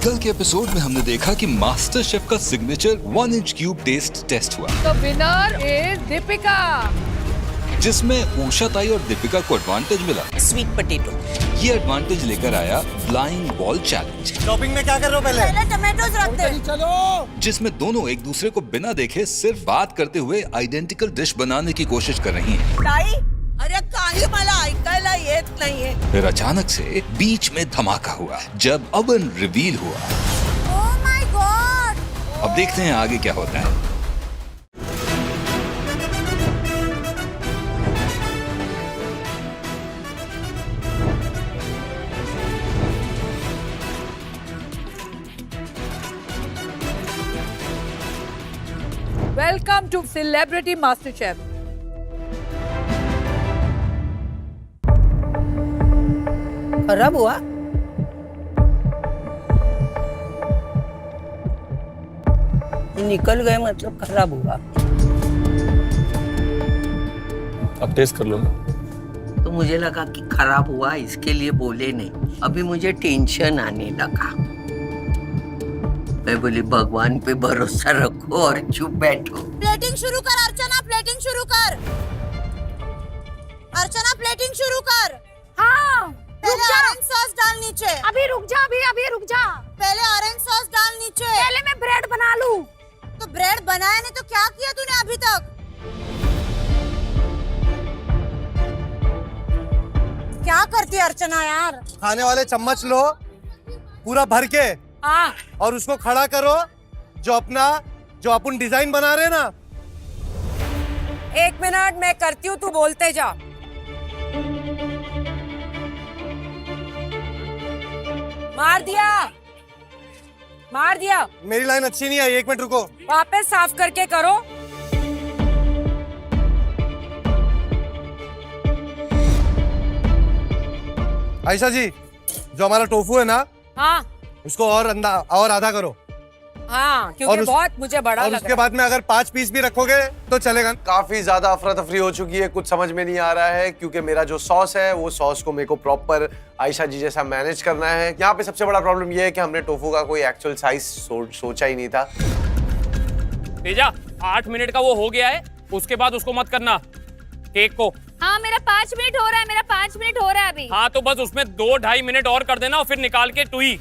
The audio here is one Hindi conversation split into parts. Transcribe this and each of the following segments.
कल के एपिसोड में हमने देखा कि मास्टर शेफ का सिग्नेचर 1 इंच क्यूब टेस्ट हुआ। The winner is Deepika. जिसमें उषा ताई और दीपिका को एडवांटेज मिला। Sweet potato. ये एडवांटेज लेकर आया ब्लाइंड बॉल चैलेंज। शॉपिंग में क्या कर रहे हो पहले टमाटोज रख दे। चलो। जिसमें दोनों एक दूसरे को बिना देखे सिर्फ बात करते हुए आइडेंटिकल डिश बनाने की कोशिश कर रही हैं। ताई, अरे काही मला ऐकायला येत नाहीये। फिर अचानक से बीच में धमाका हुआ जब ओवन रिवील हुआ। Oh my God. अब देखते हैं आगे क्या होता है। Welcome to Celebrity MasterChef. खराब हुआ? निकल गए मतलब खराब हुआ। अब टेस्ट कर लो ना। तो मुझे लगा कि खराब हुआ इसके लिए बोले नहीं। अभी मुझे टेंशन आने लगा। मैं बोली भगवान पे भरोसा रखो और चुप बैठो। प्लेटिंग शुरू कर अर्चना, प्लेटिंग शुरू कर। अर्चना प्लेटिंग शुरू कर। हाँ, पहले ऑरेंज सॉस डाल नीचे। अभी रुक जा, अभी रुक जा। पहले ऑरेंज सॉस डाल नीचे। पहले मैं ब्रेड बना लूं। तो ब्रेड बनाया नहीं तो क्या किया तूने अभी तक? क्या करती है अर्चना यार? खाने वाले चम्मच लो पूरा भर के हाँ। और उसको खड़ा करो जो अपन डिजाइन बना रहे हैं ना। 1 मिनट मैं करती हूँ, तू बोलते जा। मार दिया। मेरी लाइन अच्छी नहीं आई, 1 मिनट रुको। वापस साफ करके करो। आयशा जी, जो हमारा टोफू है ना, हाँ उसको और आधा करो। हाँ, क्योंकि बहुत मुझे बड़ा और लग उसके रहा है। बाद में अगर 5 पीस भी रखोगे तो चलेगा। काफी ज्यादा अफरा तफरी हो चुकी है, कुछ समझ में नहीं आ रहा है क्योंकि मेरा जो सॉस है वो सॉस को मेरे को प्रॉपर आयशा जी जैसा मैनेज करना है। यहाँ पे सबसे बड़ा प्रॉब्लम ये है कि हमने टोफू का कोई एक्चुअल साइज सोचा ही नहीं था। तेजा, 8 मिनट का वो हो गया है, उसके बाद उसको मत करना केक को। हाँ, मेरा 5 मिनट हो रहा है, मेरा 5 मिनट हो रहा है अभी। हाँ तो बस उसमें 2-2.5 मिनट और कर देना और फिर निकाल के टुई।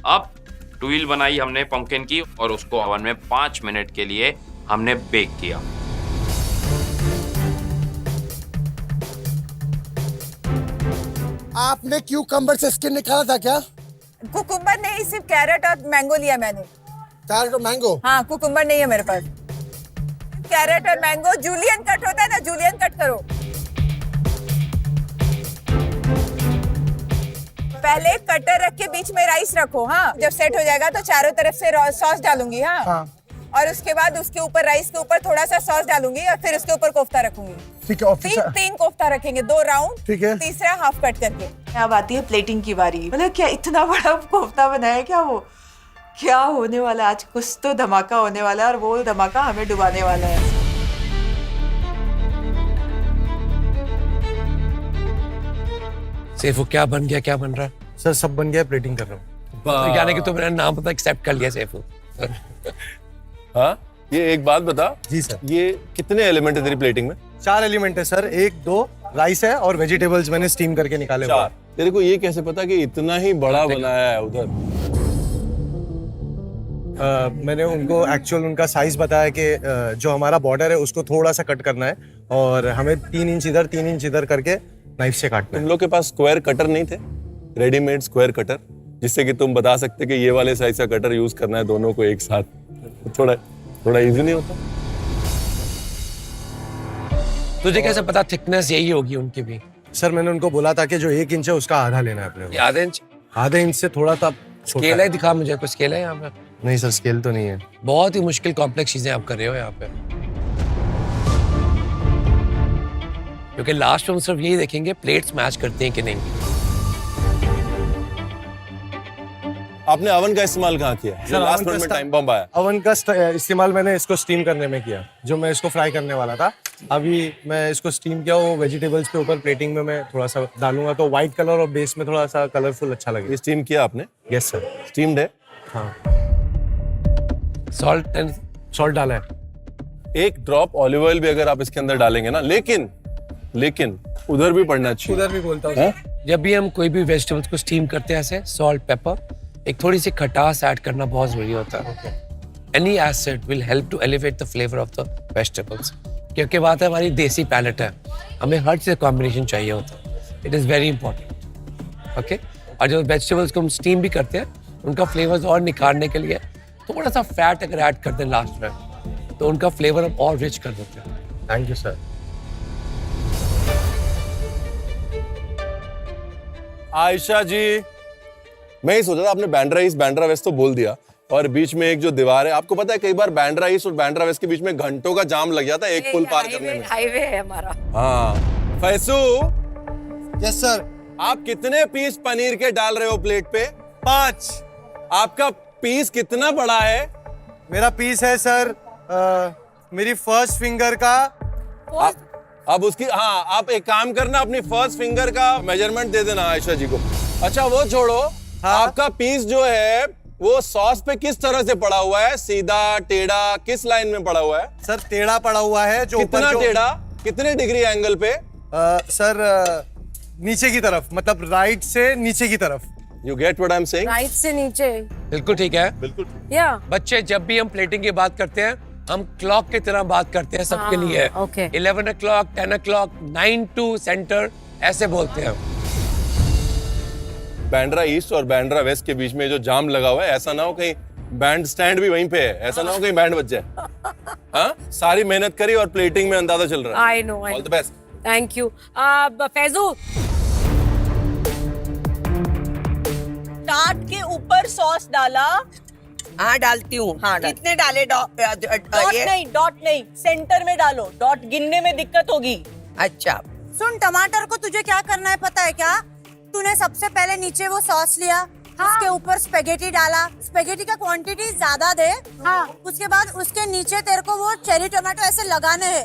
अब टुइल बनाई हमने पंपकिन की और उसको ओवन में 5 मिनट के लिए हमने बेक किया। आपने क्यूकम्बर से स्किन निकाला था क्या? कुकुम्बर नहीं, सिर्फ कैरेट और मैंगो लिया मैंने। कैरेट और मैंगो? हाँ, कुकुम्बर नहीं है मेरे पास। कैरेट और मैंगो जूलियन कट होता है ना, जूलियन कट करो। पहले कटर रख के बीच में राइस रखो। हाँ, जब सेट हो जाएगा तो चारों तरफ से सॉस डालूंगी। हाँ, और उसके बाद उसके ऊपर राइस के ऊपर थोड़ा सा सॉस डालूंगी और फिर उसके ऊपर कोफ्ता रखूंगी। ठीक है, तीन कोफ्ता रखेंगे, 2 राउंड। ठीक है। तीसरा हाफ कट करके। अब आती है प्लेटिंग की बारी। मतलब क्या इतना बड़ा कोफ्ता बनाया क्या? वो क्या होने वाला है आज? कुछ तो धमाका होने वाला है और वो धमाका हमें डुबाने वाला है। सैफू, क्या बन गया, क्या बन रहा है? सर सब बन गया, प्लेटिंग कर रहा हूँ। यानी कि तो मेरा नाम पता एक्सेप्ट कर लिया सैफू। हाँ, ये एक बात बता। जी सर। ये कितने एलिमेंट है तेरी प्लेटिंग में? 4 एलिमेंट है सर। 1 2 राइस है और वेजिटेबल्स मैंने स्टीम करके निकाले हुए। 4। तेरे को ये कैसे पता कि इतना ही बड़ा बनाया है उधर? मैंने उनको एक्चुअल उनका साइज बताया कि जो हमारा बॉर्डर है उसको थोड़ा सा कट करना है और हमें 3 इंच इधर 3 इंच इधर करके नाइफ से काटना है। तुम लोग के पास स्क्वायर कटर नहीं थे? रेडीमेड स्क्वायर कटर, जिससे कि तुम बता सकते कि ये वाले साइज का कटर यूज करना है दोनों को एक साथ। थोड़ा इजी नहीं होता? तुझे कैसे पता थिकनेस यही होगी उनकी भी? सर मैंने उनको बोला था कि जो 1 इंच है उसका आधा लेना है अपने को। आधे इंच? आधे इंच से थोड़ा सा स्केल है, दिखा मुझे कोई स्केल है यहाँ पे? नहीं सर, स्केल तो नहीं है। बहुत ही मुश्किल कॉम्प्लेक्स चीजें आप कर रहे हो यहाँ पे, क्योंकि लास्ट में हम सिर्फ यही देखेंगे प्लेट्स मैच करते हैं कि नहीं। आपने अवन का इस्तेमाल कहाँ किया? सर, लास्ट मिनट में टाइम बम आया। अवन का इस्तेमाल मैंने इसको स्टीम करने में किया, जो मैं इसको फ्राई करने वाला था। अभी मैं इसको स्टीम किया, वो वेजिटेबल्स के ऊपर प्लेटिंग में मैं थोड़ा सा डालूंगा तो व्हाइट कलर और बेस में थोड़ा सा कलरफुल अच्छा लगेगा। ये स्टीम किया आपने? Yes sir. स्टीम्ड है? हाँ सॉल्ट डाला है। एक ड्रॉप ऑलिव ऑयल भी अगर आप इसके अंदर डालेंगे ना, लेकिन उधर भी पड़ना चाहिए। उधर भी बोलता हूँ। जब भी हम कोई भी वेजिटेबल्स को स्टीम करते हैं ऐसे सॉल्ट पेपर, एक थोड़ी सी खटास ऐड करना बहुत जरूरी होता है। Any acid will help to elevate the flavour of the vegetables, क्योंकि बात है हमारी देसी पैलेट है, हमें हर चीज़ कॉम्बिनेशन चाहिए होता है। It is very important. Okay, और जो वेजिटेबल्स को हम स्टीम भी करते हैं उनका फ्लेवर्स और निखारने के लिए थोड़ा सा फैट अगर ऐड करते हैं लास्ट में तो उनका फ्लेवर हम और रिच कर देते हैं। Thank you sir. Ayesha ji, मैं ही सोचा था आपने बांद्रा ईस्ट बांद्रा वेस्ट तो बोल दिया, और बीच में एक जो दीवार है, आपको पता है कई बार बांद्रा ईस्ट और बांद्रा वेस्ट के बीच में घंटों का जाम लग जाता है एक पुल पार करने में। हाईवे है हमारा। हाँ फैसू, यस सर। आप कितने पीस पनीर के डाल रहे हो प्लेट पे? 5। आपका पीस कितना बड़ा है? मेरा पीस है सर मेरी फर्स्ट फिंगर का। अब उसकी, हाँ आप एक काम करना, अपनी फर्स्ट फिंगर का मेजरमेंट दे देना आयशा जी को। अच्छा वो छोड़ो, हाँ? आपका पीस जो है वो सॉस पे किस तरह से पड़ा हुआ है? सीधा, टेढ़ा, किस लाइन में पड़ा हुआ है? सर टेढ़ा पड़ा हुआ है। जो कितना टेढ़ा? कितने डिग्री एंगल पे? सर नीचे की तरफ, मतलब राइट से नीचे की तरफ। You get what I'm saying? Right से नीचे। बिल्कुल ठीक है। बिल्कुल। या बच्चे, जब भी हम प्लेटिंग की बात करते हैं हम क्लॉक की तरह बात करते हैं सबके लिए। Okay. 11 o'clock, 10 o'clock, 9 to centre ऐसे बोलते हैं। बांद्रा ईस्ट और बांद्रा वेस्ट के बीच में जो जाम लगा हुआ है, ऐसा ना हो कहीं बैंड स्टैंड भी वहीं पे है, ऐसा ना हो कहीं बैंड बज जाए। हाँ, सारी मेहनत करी और प्लेटिंग में अंदाजा चल रहा है। I know. All the best. Thank you. Faizu, टाट के ऊपर सॉस डाला। हाँ डालती हूँ। हाँ कितने डाले? डॉट नहीं, सेंटर में डालो। डॉट गिनने में दिक्कत होगी। अच्छा सुन, टमाटर को तुझे क्या करना है पता है क्या? तूने सबसे पहले नीचे वो सॉस लिया, उसके ऊपर स्पेगेटी डाला। स्पेगेटी का क्वांटिटी ज्यादा दे। हाँ। उसके बाद उसके नीचे तेरे को वो चेरी टमाटो ऐसे लगाने हैं।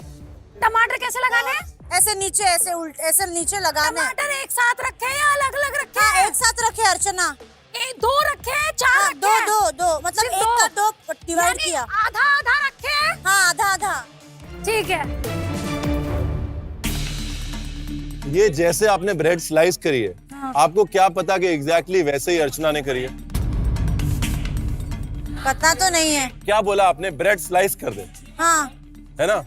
टमाटर कैसे लगाने हैं? ऐसे नीचे, ऐसे उल्टे, ऐसे नीचे लगाने। टमाटर एक साथ रखे हैं या अलग अलग रखे हैं? एक साथ रखे अर्चना। 2 रखे हैं, 4 रखे हैं? दो मतलब सिर्फ एक का 2 डिवाइड यानी किया। आधा आधा रखे हैं? हाँ आधा आधा। ठीक है। ये जैसे आपने ब्रेड स्लाइस करी है, आपको क्या पता कि एग्जैक्टली वैसे ही अर्चना ने करी है? पता तो नहीं है। क्या बोला आपने? ब्रेड स्लाइस कर दे, हाँ है ना?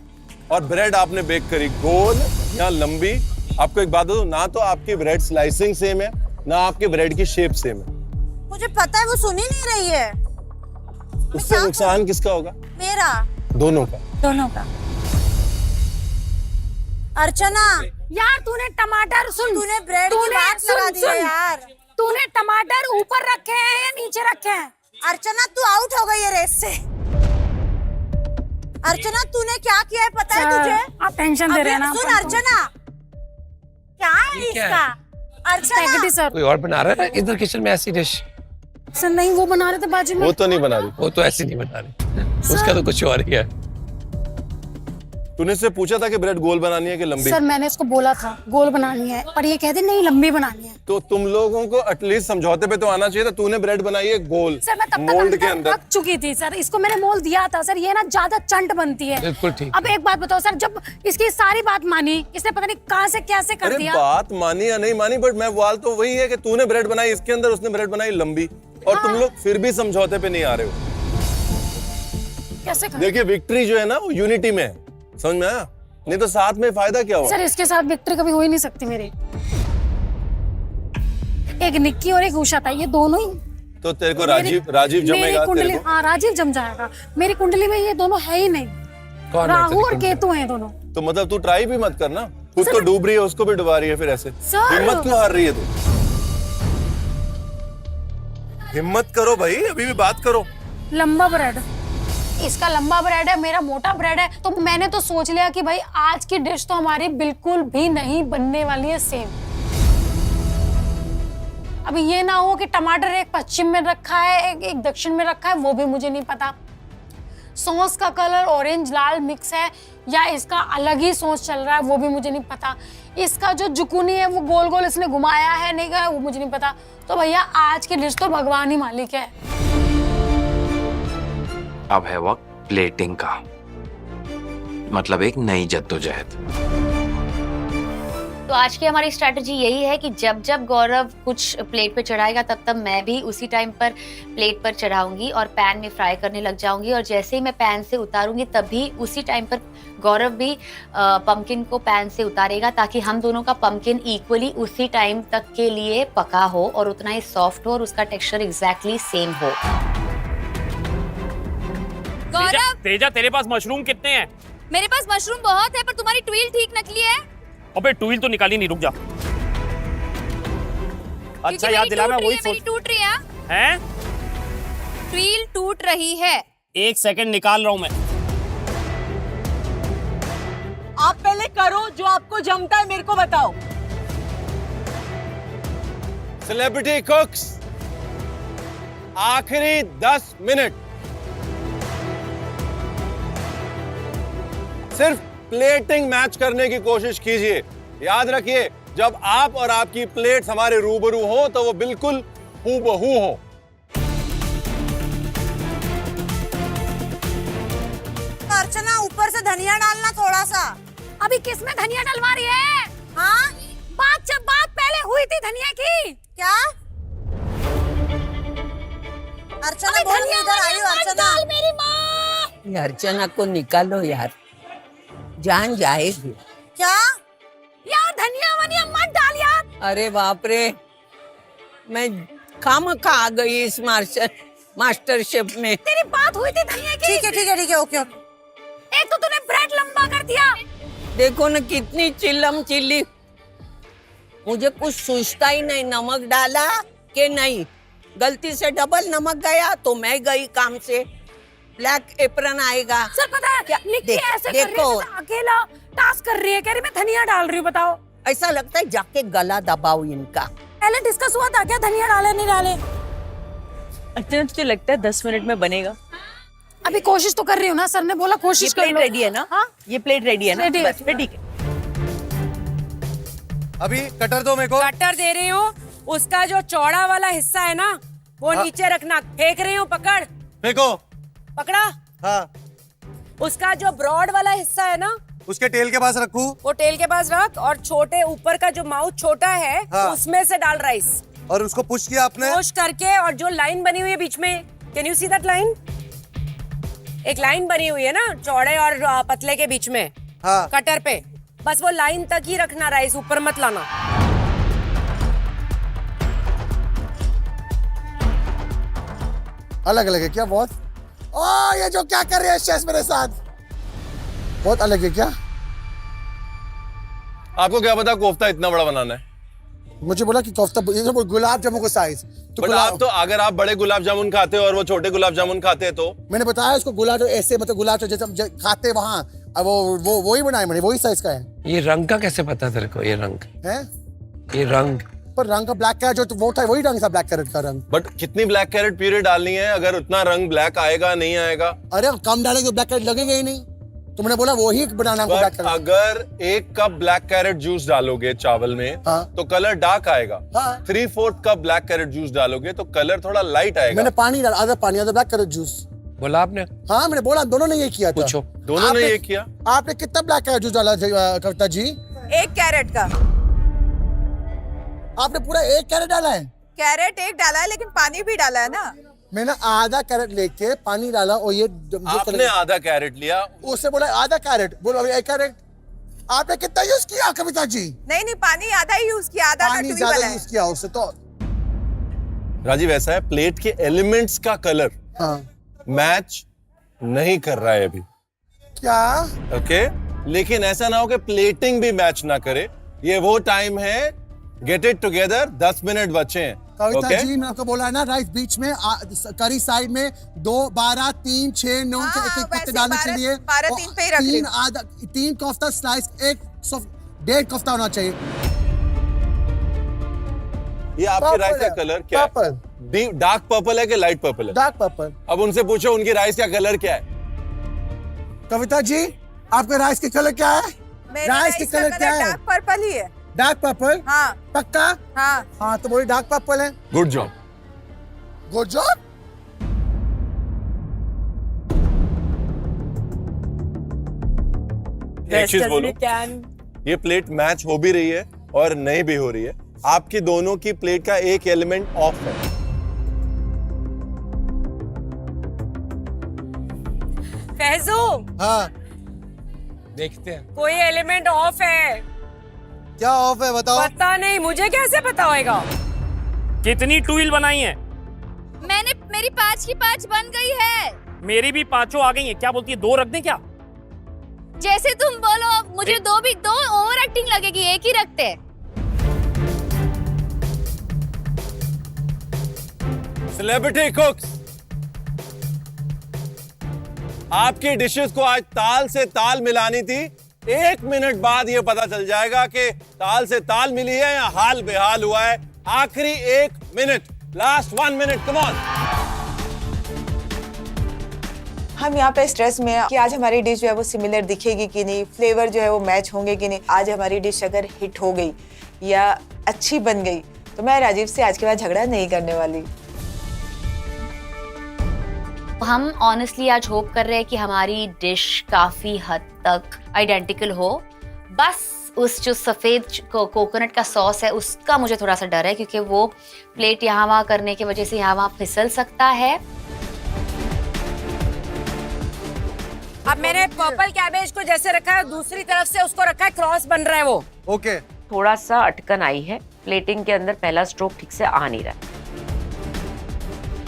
और ब्रेड आपने बेक करी गोल या लंबी। आपको एक बात बताऊं, ना तो आपकी ब्रेड स्लाइसिंग सेम है, ना आपके ब्रेड की शेप सेम है। मुझे पता है, वो सुन ही नहीं रही है। उससे नुकसान किसका होगा? मेरा। दोनों का। दोनों का। अर्चना यार तूने टमाटर तूने ब्रेड की बात लगा दी है यार। तूने टमाटर ऊपर रखे हैं या नीचे रखे हैं? अर्चना तू आउट हो गई है रेस से। अर्चना तूने क्या किया है पता है तुझे? आप टेंशन दे रहे हैं ना। सुन अर्चना, क्या है ये क्या इसका? अर्चना सर कोई और बना रहा है इधर किचन में ऐसी डिश? सर नहीं, वो बना रहे थे बाजू में। वो तो नहीं बना रही, वो तो ऐसी नहीं बना रही, उसका तो कुछ और ही है। तूने इससे पूछा था कि ब्रेड गोल बनानी है कि लंबी? सर मैंने इसको बोला था गोल बनानी है, पर ये कहते नहीं लंबी बनानी है। तो तुम लोगों को एटलीस्ट समझौते पे तो आना चाहिए था। तूने ब्रेड बनाई है गोल सर मैं तब मोल्ड के तक अंदर। थक चुकी थी सर, इसको मैंने मोल दिया था सर, ये ना ज्यादा चंट बनती है। बिल्कुल ठीक। अब एक बात बताओ सर, जब इसकी सारी बात मानी, इसने पता नहीं कहाँ से कैसे कर अरे दिया। बात मानी या नहीं मानी, बट मैं वाल तो वही है कि तूने ब्रेड बनाई इसके अंदर, उसने ब्रेड बनाई लंबी, और तुम लोग फिर भी समझौते पे नहीं आ रहे हो। कैसे कर? देखिए विक्ट्री जो है ना वो यूनिटी में है, समझ में आया? नहीं तो साथ में फायदा क्या हुआ? सर इसके साथ विक्ट्री कभी हो ही नहीं सकती मेरी। एक निक्की और एक उषा था, ये दोनों ही। तो तेरे को राजीव जमेगा तेरे को? हाँ राजीव जम जाएगा। मेरी कुंडली में ये दोनों है ही नहीं। कौन है राहु तेरी और कुंडली? केतु हैं दोनों। तो मतलब तू ट्राई भी मत करना, खुद तो डूब रही है, उसको भी डुबा रही है फिर ऐसे। सर! हिम्मत क्यों हार रही है तू? हिम्मत करो भाई, अभी भी बात करो। लंबा ब्रेड, इसका लंबा ब्रेड है, मेरा मोटा ब्रेड है, तो मैंने तो सोच लिया कि भाई आज की डिश तो हमारी बिल्कुल भी नहीं बनने वाली है सेम। अभी ये ना हो कि टमाटर एक पश्चिम में रखा है, एक दक्षिण में रखा है, वो भी मुझे नहीं पता। सॉस का कलर ऑरेंज लाल मिक्स है या इसका अलग ही सॉस चल रहा है, वो भी मुझे नहीं पता। इसका जो जुकुनी है वो गोल गोल इसने घुमाया है नहीं गया, वो मुझे नहीं पता। तो भैया आज की डिश तो भगवान ही मालिक है। अब है वक्त प्लेटिंग का, मतलब एक नई जद्दोजहद। तो आज की हमारी स्ट्रैटेजी यही है कि जब जब गौरव कुछ प्लेट पे चढ़ाएगा तब तब मैं भी उसी टाइम पर प्लेट पर चढ़ाऊंगी और पैन में फ्राई करने लग जाऊंगी, और जैसे ही मैं पैन से उतारूंगी तभी उसी टाइम पर गौरव भी पम्पकिन को पैन से उतारेगा, ताकि हम दोनों का पम्पकिन इक्वली उसी टाइम तक के लिए पका हो और उतना ही सॉफ्ट हो और उसका टेक्सचर एग्जैक्टली सेम हो। तेजा, तेरे पास मशरूम कितने हैं? मेरे पास मशरूम बहुत है, पर तुम्हारी ट्विल ठीक निकली है। अबे ट्विल तो निकाली नहीं, रुक जा। अच्छा याद दिला, मैं वही सोच। टूट रही है हैं? ट्विल टूट रही है। एक सेकंड निकाल रहा हूं मैं। आप पहले करो जो आपको जमता है, मेरे को बताओ। सेलिब्रिटी कुक्स, आखिरी 10 मिनट सिर्फ प्लेटिंग मैच करने की कोशिश कीजिए। याद रखिए, जब आप और आपकी प्लेट्स हमारे रूबरू हो तो वो बिल्कुल हूबहू हो। अर्चना, ऊपर से धनिया डालना थोड़ा सा। अभी किसमें धनिया डलवा रही है? हाँ, बात पहले हुई थी धनिया की। क्या? अर्चना बोल, मैं इधर आई हूँ। अर्चना, मेरी माँ। अर्चना को निकालो यार, जान जाएगी। क्या? यार धनिया वनिया मत डाल यार। अरे बाप रे, मैं खामखा आ गई इस मास्टर शेफ में। तेरी बात हुई थी धनिया की। ठीक है, ओके। एक तो तूने ब्रेड लंबा कर दिया। देखो ना कितनी चिल्लम चिल्ली, मुझे कुछ सूझता ही नहीं, नमक डाला कि नहीं। गलती से डबल नमक गया तो मैं गई काम से। ब्लैक एप्रन आएगा। सर पता है क्या निक्की ऐसे कर रही है, अकेला टास्क कर रही है, कह रही मैं धनिया डाल रही हूँ। बताओ, ऐसा लगता है जाके गला दबाओ इनका। पहले डिस्कस हुआ था क्या धनिया डाले नहीं डाले? अच्छा, तुझे लगता है 10 मिनट में बनेगा? अभी कोशिश तो कर रही हूँ ना, सर ने बोला कोशिश कर लो। ये प्लेट रेडी है ना? हाँ, ये प्लेट रेडी है ना? रेडी है। बस फिर ठीक है। अभी कटर दो मेरे को। कटर दे रही हूँ। उसका जो चौड़ा वाला हिस्सा है ना, वो नीचे रखना। फेंक रही हूँ, पकड़। फेंको। पकड़ा? हाँ। उसका जो ब्रॉड वाला हिस्सा है ना, उसके टेल के पास रखूं? वो टेल के पास रख, और छोटे ऊपर का जो माउथ छोटा है, हाँ। उसमें से डाल राइस। और उसको पुश किया आपने? पुश करके, और जो लाइन बनी हुई है बीच में, can you see that line? एक लाइन बनी हुई है ना चौड़े और पतले के बीच में। हाँ। कटर पे बस वो लाइन तक ही रखना राइस, ऊपर मत लाना। अलग अलग है क्या? बहुत। ओ, ये जो क्या कर रहे हैं शेफ मेरे साथ, बहुत अलग है क्या? आपको क्या पता कोफ्ता इतना बड़ा बनाना है? मुझे बोला कि कोफ्ता, ये जो गुलाब जामुन का साइज। तो आप तो, अगर आप बड़े गुलाब जामुन खाते हो और वो छोटे गुलाब जामुन खाते हैं तो? मैंने बताया उसको गुलाब जो ऐसे, मतलब गुलाब जो जैसे खाते वहाँ, अब वो वही बनाए, मैंने वही साइज का है। ये रंग का कैसे पता तेरे को? ये रंग है, ये रंग पर रंग का ब्लैक कैरेट जो वो था, वही रंग था ब्लैक कैरेट का रंग। बट कितनी ब्लैक कैरेट प्यूरी डालनी है? अगर उतना रंग ब्लैक आएगा नहीं आएगा? अरे कम डालेंगे तो ब्लैक कैरेट लगेगा ही नहीं, तो मैंने बोला वही बनाना। अगर 1 कप ब्लैक कैरेट जूस डालोगे चावल में, हाँ। तो कलर डार्क आएगा। हाँ। 3/4 कप ब्लैक कैरेट जूस डालोगे तो कलर थोड़ा लाइट आएगा। मैंने पानी डाला, आधा पानी आधा ब्लैक कैरेट जूस। बोला आपने? हाँ, मैंने बोला, दोनों ने ये किया था। पूछो। दोनों ने ये किया? आपने कितना ब्लैक कैरेट जूस डाला कविता जी? 1 कैरेट का। आपने पूरा 1 कैरेट डाला है? कैरेट 1 डाला है, लेकिन पानी भी डाला है ना। मैंने आधा कैरेट लेके पानी डाला, और ये आपने आधा कैरेट लिया, उससे बोला आधा कैरेट, बोलो अभी 1 कैरेट। आपने कितना यूज किया कविता जी? नहीं, पानी आधा ही यूज किया, आधा पानी ज्यादा यूज किया उससे तो। राजीव, ऐसा है प्लेट के एलिमेंट्स का कलर मैच नहीं कर रहा है अभी। क्या? ओके, लेकिन ऐसा ना हो कि प्लेटिंग भी मैच ना करे। ये वो टाइम है, गेट इट टुगेदर। 10 मिनट बचे हैं। कविता जी, मैंने आपको बोला है ना, राइस बीच में, करी साइड में 2, 12, 3, 6, 9 के एक पत्ते डालने के लिए 12-3 पे ही रख ली। 3 कोफ्ता स्लाइस, 1.5 कोफ्ता होना चाहिए। ये आपके राइस का कलर क्या है? डार्क पर्पल है कि लाइट पर्पल है? Dark purple. अब उनसे पूछो उनकी राइस का कलर क्या है। कविता जी, आपके राइस के कलर क्या है? राइस के कलर क्या है? डार्क पर्पल ही है। Dark purple? हाँ। पक्का? हाँ। हाँ, तो बोली डार्क पर्पल है। Good job. Good job. एक चीज बोलो, ये प्लेट मैच हो भी रही है और नहीं भी हो रही है, आपकी दोनों की प्लेट का एक एलिमेंट ऑफ है। फैजू, हाँ देखते हैं। कोई एलिमेंट ऑफ है। क्या ऑफ है बताओ। पता नहीं, मुझे कैसे पता होएगा। कितनी टूल बनाई है? मेरी 5 की 5 बन गई है। मेरी भी 5 आ गई है। क्या बोलती है, 2 रख दें क्या? जैसे तुम बोलो, मुझे 2 ओवर एक्टिंग लगेगी, एक ही रखते। सेलिब्रिटी कुक्स, आपकी डिशेस को आज ताल से ताल मिलानी थी। 1 मिनट बाद ये पता चल जाएगा कि ताल से ताल मिली है या हाल बेहाल हुआ है। आखिरी 1 minute, last 1 minute, come on. हम यहाँ पे स्ट्रेस में हैं कि आज हमारी डिश जो है वो सिमिलर दिखेगी कि नहीं, फ्लेवर जो है वो मैच होंगे कि नहीं। आज हमारी डिश अगर हिट हो गई या अच्छी बन गई तो मैं राजीव से आज के बाद झगड़ा नहीं करने वाली। हम ऑनेस्टली आज होप कर रहे हैं कि हमारी डिश काफी हद तक आइडेंटिकल हो। बस उस जो सफेद कोकोनट का सॉस है उसका मुझे थोड़ा सा डर है, क्योंकि वो प्लेट यहाँ वहाँ करने की वजह से यहाँ वहाँ फिसल सकता है। अब मैंने पर्पल कैबेज को जैसे रखा है, दूसरी तरफ से उसको रखा है, क्रॉस बन रहा है वो। ओके। थोड़ा सा अटकन आई है, प्लेटिंग के अंदर पहला स्ट्रोक ठीक से आ नहीं रहा।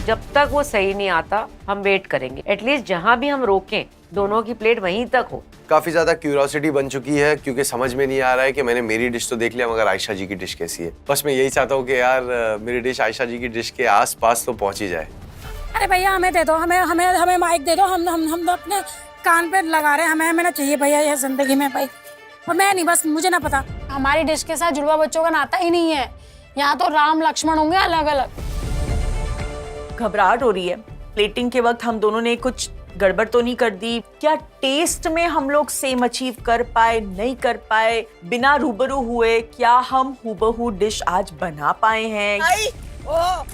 जब तक वो सही नहीं आता हम वेट करेंगे, एटलीस्ट जहां भी हम रोकें दोनों की प्लेट वहीं तक हो। काफी ज्यादा क्यूरियोसिटी बन चुकी है क्योंकि समझ में नहीं आ रहा है कि मैंने मेरी डिश तो देख लिया मगर आयशा जी की डिश कैसी है। बस मैं यही चाहता हूँ कि यार मेरी डिश आयशा जी की डिश के आस पास तो पहुंच ही जाए। अरे भैया हमें दे दो, हमें माइक दे दो, हम अपने कान पे लगा रहे हैं, हमें ना चाहिए भैया ये जिंदगी में भाई। और मैं नहीं, बस मुझे ना पता। हमारी डिश के साथ जुड़वा बच्चों का नाता ही नहीं है। यहाँ तो राम लक्ष्मण होंगे अलग अलग। घबराहट हो रही है। प्लेटिंग के वक्त हम दोनों ने कुछ गड़बड़ तो नहीं कर दी? क्या टेस्ट में हम लोग सेम अचीव कर पाए, नहीं कर पाए? बिना रूबरू हुए क्या हम हूबहू डिश आज बना पाए हैं? ओ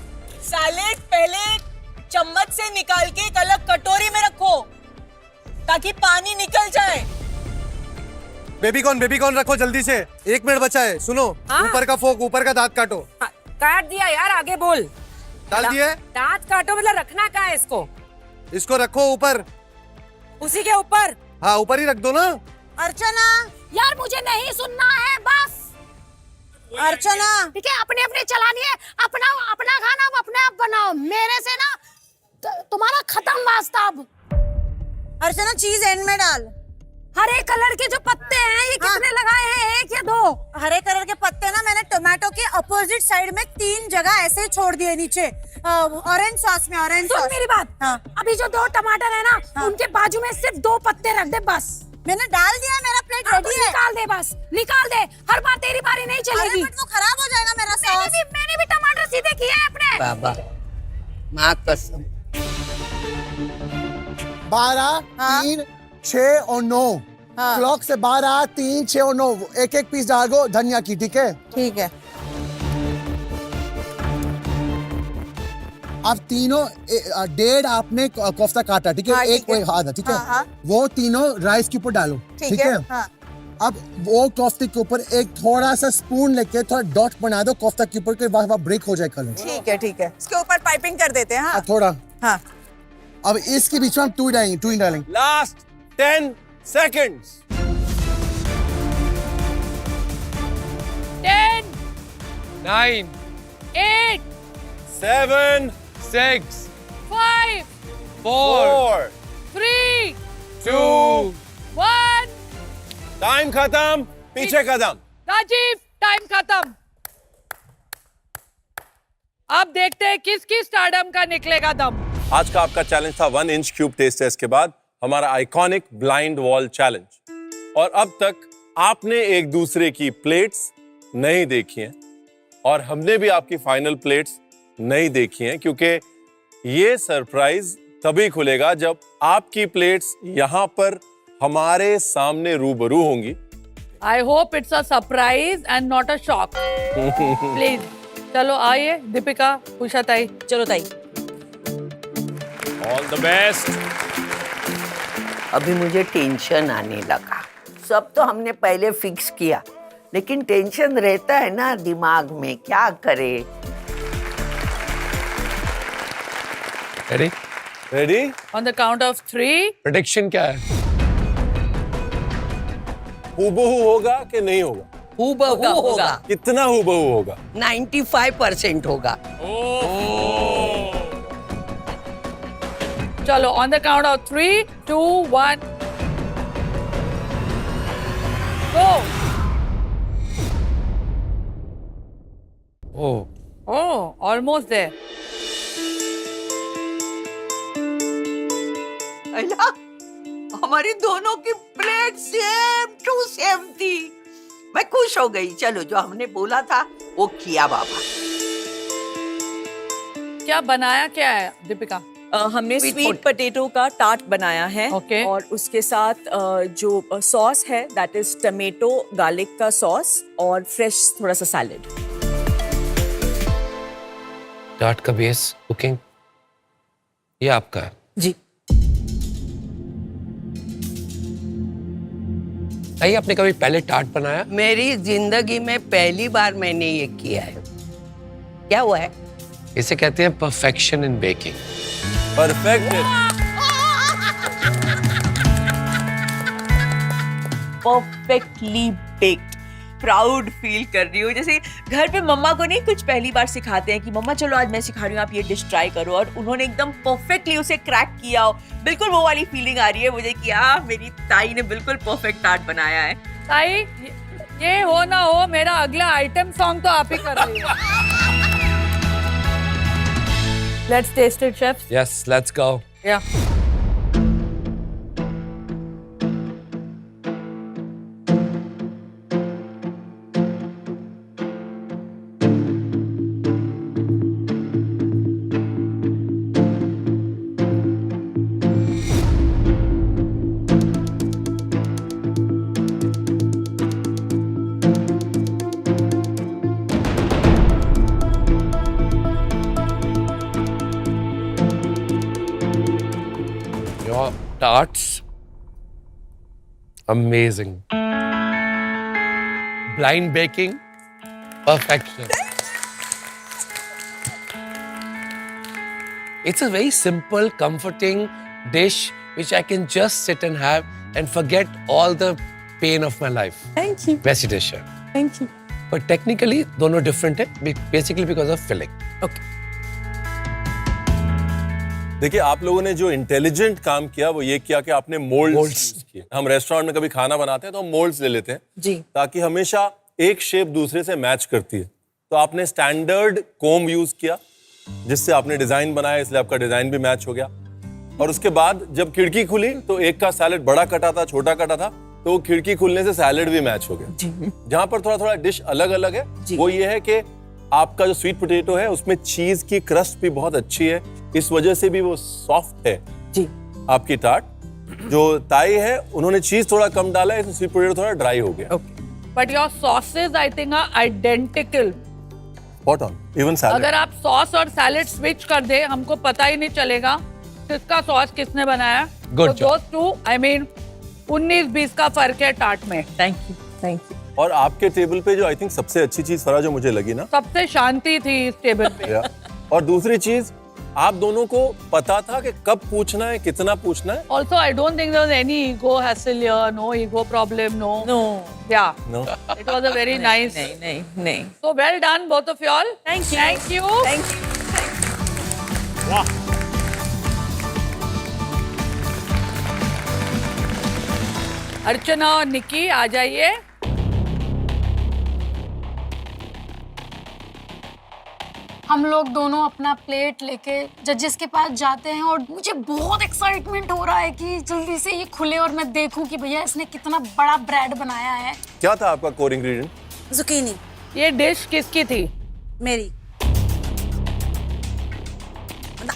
सैलेड पहले चम्मच से निकाल के एक अलग कटोरी में रखो ताकि पानी निकल जाए। बेबी कॉर्न रखो जल्दी से, 1 मिनट बचा है। सुनो, ऊपर का फोक, ऊपर का दांत काटो। काट दिया यार, आगे बोल। डाल दिए? दांत काटो मतलब रखना कहाँ है इसको? इसको रखो ऊपर, उसी के ऊपर। हाँ ऊपर ही रख दो ना। अर्चना यार मुझे नहीं सुनना है बस। अर्चना ठीक है, अपने अपने चलानी है, अपना खाना अपने आप बनाओ। मेरे से ना तुम्हारा खत्म वास्ता। अब अर्चना चीज एंड में डाल। हरे कलर के जो पत्ते हैं ये कितने लगाए हैं, 1 या 2? हरे कलर के पत्ते ना मैंने टोमेटो के अपोजिट साइड में 3 जगह ऐसे छोड़ दिए नीचे, ऑरेंज सॉस में। ऑरेंज सुन सॉस मेरी बात। हाँ। अभी जो 2 टमाटर है ना उनके बाजू में सिर्फ 2 पत्ते रख दे बस। मैंने डाल दिया, मेरा प्लेट रेडी है। निकाल दे बस, निकाल दे। हर बार तेरी बारी नहीं चलेगी। वो खराब हो जाएगा मेरा सॉस। मैंने भी टमाटर सीधे किए हैं अपने। बाबा माँ कसम। 12, 3, 6 और 9 क्लॉक से 12, 3, 6 और 9 एक पीस डाल दो धनिया की। ठीक है, ठीक है। आप तीनों 1.5 आपने कोफ्ता काटा, ठीक है, एक आधा, ठीक है। वो तीनों राइस के ऊपर डालो, ठीक है। अब वो कोफ्ते के ऊपर एक थोड़ा सा स्पून लेके थोड़ा डॉट बना दो कोफ्ता के ऊपर, वहाँ ब्रेक हो जाए कलर। ठीक है, ठीक है। इसके ऊपर पाइपिंग कर देते हैं। हाँ थोड़ा। हाँ अब इसके बीच में हम टू डालेंगे। Last 10 seconds. 10, 9, 8, 7, 6, 5, 4, 3, 2, 1। टाइम खत्म, पीछे कदम। राजीव टाइम खत्म। अब देखते हैं किसकी स्टारडम का निकलेगा दम। आज का आपका चैलेंज था 1 इंच क्यूब टेस्ट टेस्ट के बाद हमारा आइकॉनिक ब्लाइंड वॉल चैलेंज। और अब तक आपने एक दूसरे की प्लेट्स नहीं देखी हैं और हमने भी आपकी फाइनल प्लेट्स नहीं देखी हैं, क्योंकि ये सरप्राइज तभी खुलेगा जब आपकी प्लेट्स यहां पर हमारे सामने रूबरू होंगी। I hope it's a surprise and not a shock. Please चलो आइए, दीपिका, उषा ताई। चलो ताई। All the best. अभी मुझे टेंशन आने लगा। सब तो हमने पहले फिक्स किया, लेकिन टेंशन रहता है ना दिमाग में, क्या करे। Ready? Ready? On the count of 3। Prediction क्या है? हूबहू होगा कि नहीं होगा? हूबहू होगा। कितना हूबहू होगा? 95% होगा। चलो on the count of 3, 2, 1 go. Oh almost there. हमारी दोनों की प्लेट सेम टू सेम थी। मैं खुश हो गई। चलो जो हमने बोला था वो किया बाबा। क्या बनाया क्या है दीपिका? हमने स्वीट पोटैटो का टार्ट बनाया है। Okay. और उसके साथ जो सॉस है दैट इज टमेटो गार्लिक का सॉस और फ्रेश थोड़ा सा सैलेड। टार्ट का बेस कुकिंग ये आपका है? जी। ताई आपने कभी पहले टार्ट बनाया? मेरी जिंदगी में पहली बार मैंने ये किया है। क्या हुआ है? इसे कहते हैं perfection in baking. Perfect. Perfectly baked. Proud feel कर रही हूँ, जैसे घर पे मम्मा को नहीं कुछ पहली बार सिखाते हैं कि मम्मा चलो आज मैं सिखा रही हूँ आप ये डिश ट्राई करो, और उन्होंने एकदम परफेक्टली उसे क्रैक किया हो। बिल्कुल वो वाली फीलिंग आ रही है मुझे कि मेरी ताई ने बिल्कुल परफेक्ट टार्ट बनाया है। ताई ये हो ना हो मेरा अगला आइटम सॉन्ग तो आप ही कर रही हो। Let's test it chef. Yes let's go. Yeah Tarts, amazing. Blind baking, perfection. It's a very simple, comforting dish which I can just sit and have and forget all the pain of my life. Thank you. Best dish है. Thank you. But technically दोनों different है, basically because of filling. Okay. देखिए आप लोगों ने जो इंटेलिजेंट काम किया वो ये किया कि आपने मोल्ड्स किए। हम रेस्टोरेंट में कभी खाना बनाते हैं तो हम मोल्ड्स ले लेते हैं जी, ताकि हमेशा एक शेप दूसरे से मैच करती है। तो आपने स्टैंडर्ड कोम यूज किया जिससे आपने डिजाइन बनाया, इसलिए आपका डिजाइन भी मैच हो गया। और उसके बाद जब खिड़की खुली तो एक का सैलेड बड़ा कटा था, छोटा कटा था, तो वो खिड़की खुलने से सैलेड भी मैच हो गया। जहां पर थोड़ा थोड़ा डिश अलग अलग है वो ये है कि आपका जो स्वीट पोटैटो है उसमें चीज की क्रस्ट भी बहुत अच्छी है, इस वजह से भी वो सॉफ्ट है जी। आपकी टार्ट। जो ताई है उन्होंने चीज थोड़ा कम डाला है, इसमें स्वीट पोटैटो थोड़ा ड्राई हो गया। But your sausage I think are identical. Spot on, even salad. अगर आप सॉस और सैलेड स्विच कर दे हमको पता ही नहीं चलेगा किसका सॉस किसने बनाया। Good job. दोस्त टू आई मीन 19-20 का फर्क है टार्ट में। Thank you, thank you. और आपके टेबल पे जो आई थिंक सबसे अच्छी चीज फरा जो मुझे लगी ना, सबसे शांति थी इस टेबल पे। और दूसरी चीज आप दोनों को पता था कि कब पूछना है, कितना पूछना है। Also, I don't think there was any ego hassle here, no ego problem, no. No. Yeah. No. It was a very nice. नहीं। So well done, both of y'all. Thank you. Thank you. Thank you. वाह, अर्चना और निकी आ जाइए। हम लोग दोनों अपना प्लेट लेके जजेस के पास जाते हैं और मुझे बहुत एक्साइटमेंट हो रहा है कि जल्दी से ये खुले और मैं देखूं कि भैया इसने कितना बड़ा ब्रेड बनाया है। क्या था आपका कोर इंग्रेडिएंट? जुकीनी। ये डिश किसकी थी? मेरी।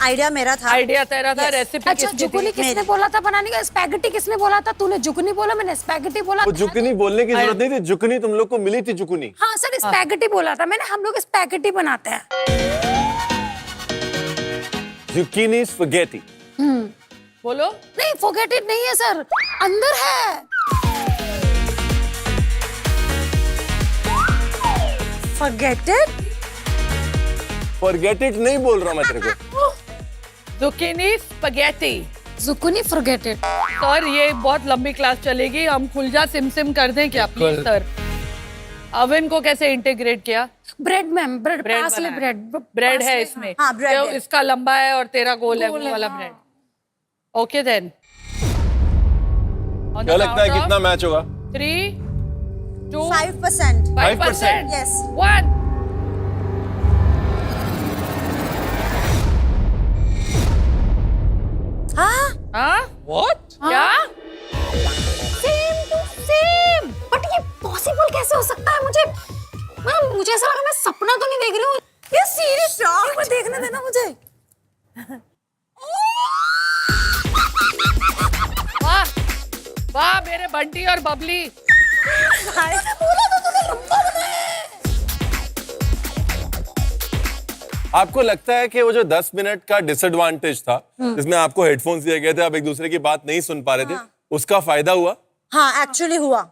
आइडिया मेरा था। आइडिया तेरा था, रेसिपी अच्छा, जुगनी किसने बोला था बनाने का? स्पैगेटी किसने बोला था? तूने जुगनी बोला, मैंने स्पैगेटी बोला। वो जुकनी बोलने की जरूरत नहीं थी, जुकनी तुम लोग को मिली थी जुकनी। हाँ सर, स्पैगेटी बोला था मैंने, हम लोग स्पैगेटी बनाते हैं। Zucchini spaghetti. बोलो। नहीं, फोगेट इट नहीं है सर, अंदर है। Forget it? फॉरगेट इट नहीं बोल रहा मैं तेरे को। zucchini spaghetti. Zucchini forget it. Sir ये बहुत लंबी क्लास चलेगी, हम खुलजा सिम कर दें क्या प्लीज सर? अवन को कैसे इंटीग्रेट किया? Bread ma'am, bread पासले bread. Bread है इसमें। हाँ, ब्रेड है। इसका लंबा है और तेरा गोल है, वो वाला ब्रेड। Okay then. क्या लगता है कितना मैच होगा? 3, 2, 5%. 5%. Yes. 1. हाँ? हाँ? What? क्या? Same to same. बट ये पॉसिबल कैसे हो सकता है? मुझे ऐसा लगा मैं सपना तो नहीं देख रही हूँ। ये सीरियस एक बार देखने देना मुझे। वाह वाह मेरे बंटी और बबली। आपको लगता है कि वो जो 10 मिनट का डिसएडवांटेज था, जिसमें आपको हेडफोन्स दिए गए थे, आप एक दूसरे की बात नहीं सुन पा रहे थे, उसका फायदा हुआ? हाँ, एक्चुअली हुआ।